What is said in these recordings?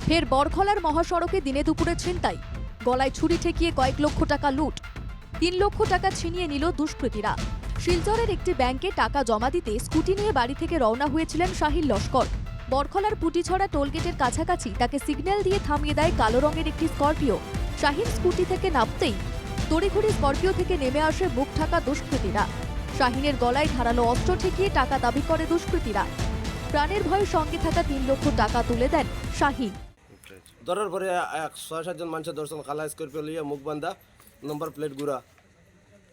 ফের বরখলার মহাসড়কে দিনে দুপুরে ছিনতাই, গলায় ছুরি ঠেকিয়ে কয়েক লক্ষ টাকা লুট। ৩ লক্ষ টাকা ছিনিয়ে নিল দুষ্কৃতীরা। শিলচরের একটি ব্যাংকে টাকা জমা দিতে স্কুটি নিয়ে বাড়ি থেকে রওনা হয়েছিলেন শাহিন লস্কর। বরখলার পুটিছড়া টোলগেটের কাছাকাছি তাকে সিগন্যাল দিয়ে থামিয়ে দেয় কালো রঙের একটি স্করপিও। শাহিন স্কুটি থেকে নামতেই তড়িঘড়ি স্করপিও থেকে নেমে আসে বুক ঢাকা দুষ্কৃতীরা। শাহিনের গলায় ধারালো অস্ত্র ঠেকিয়ে টাকা দাবি করে দুষ্কৃতীরা। প্রাণের ভয়ে সঙ্গে থাকা ৩ লক্ষ টাকা তুলে দেন শাহিন। ধরার পরে ৬-৭ জন মানুষের দর্শন কালা স্করপিও লিয়ে মুখ বান্ধা, নম্বর প্লেট গুড়া।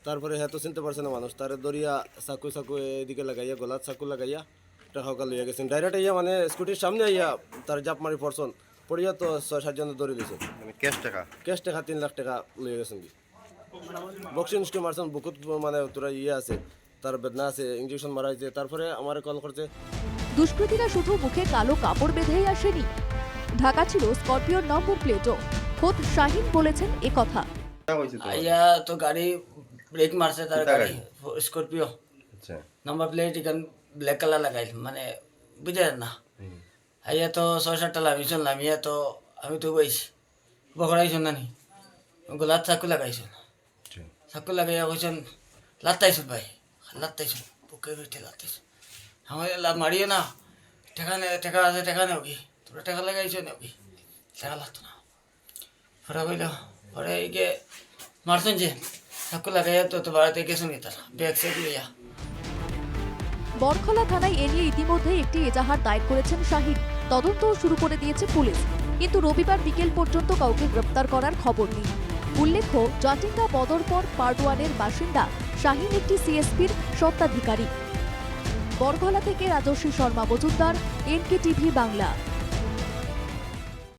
তারপরে হ্যাঁ তো চিনতে পারছে না মানুষ, তারে দরিয়া চাকু এদিকে লাগাইয়া, গলাত চাকু লাগাইয়া টাকা লইয়া গেছেন। ডাইরেক্ট আইয়া মানে স্কুটির সামনে আইয়া তার জাপ মারি পড়ছন, পড়িয়া তো ৬-৭ জন ধরে দিয়েছেন। ক্যাশ টাকা ৩ লাখ টাকা লইয়া গেছেন। কি বক্সিং স্টু মারছেন, বুকুত মানে তোরা আছে, তার বেদনা আছে, ইঞ্জেকশন মারা হয়েছে। তারপরে আমার কল করছে। দুষ্কৃতীরা শুধু মুখে কালো কাপড় বেঁধেই আসেনি, ঢাকা ছিল স্করপিওর নম্বর প্লেটও। খোদ শাহিন বলেছেন একথা। আইয়া তো গাড়ি ব্রেক মারছে, তার গাড়ি স্করপিও নাম্বার প্লেট এখান ব্ল্যাক কালার লাগাইল, মানে বুঝলেন না। আইয়া তো ৬-৭টা লামিয়েছেন, লামিয়া তো আমি তো বইছি বকরাইছেন না নি, গোলাত চাকু লাগাইছেন, চাকু লাগাইয়া কইছেন লাত্তাইছেন ভাই, লাত্তাইছেন বুকে বেটে লাত্তাইছেন। আমার মারিয়ে না, টেকা আছে, টেকা নেও কি তোরা টেকা লাগাইছ নেও কি, টেকা লাগতো না। পরে কইল, পরে এগে মারছেন যে চাকু লাগাইয়া তো বাড়িতে গেছেন কি তারা ব্যাগ সেট লইয়া। বরখলা থানায় এ নিয়ে ইতিমধ্যেই একটি এজাহার দায়ের করেছেন শাহিন। তদন্তও শুরু করে দিয়েছে পুলিশ, কিন্তু রবিবার বিকেল পর্যন্ত কাউকে গ্রেপ্তার করার খবর নেই। উল্লেখ্য, জাটিঙ্গা বদরপর পার্ট 1-এর বাসিন্দা শাহিন একটি সিএসপির স্বত্বাধিকারী। বরখলা থেকে রাজস্বী শর্মা মজুমদার, NKTV বাংলা।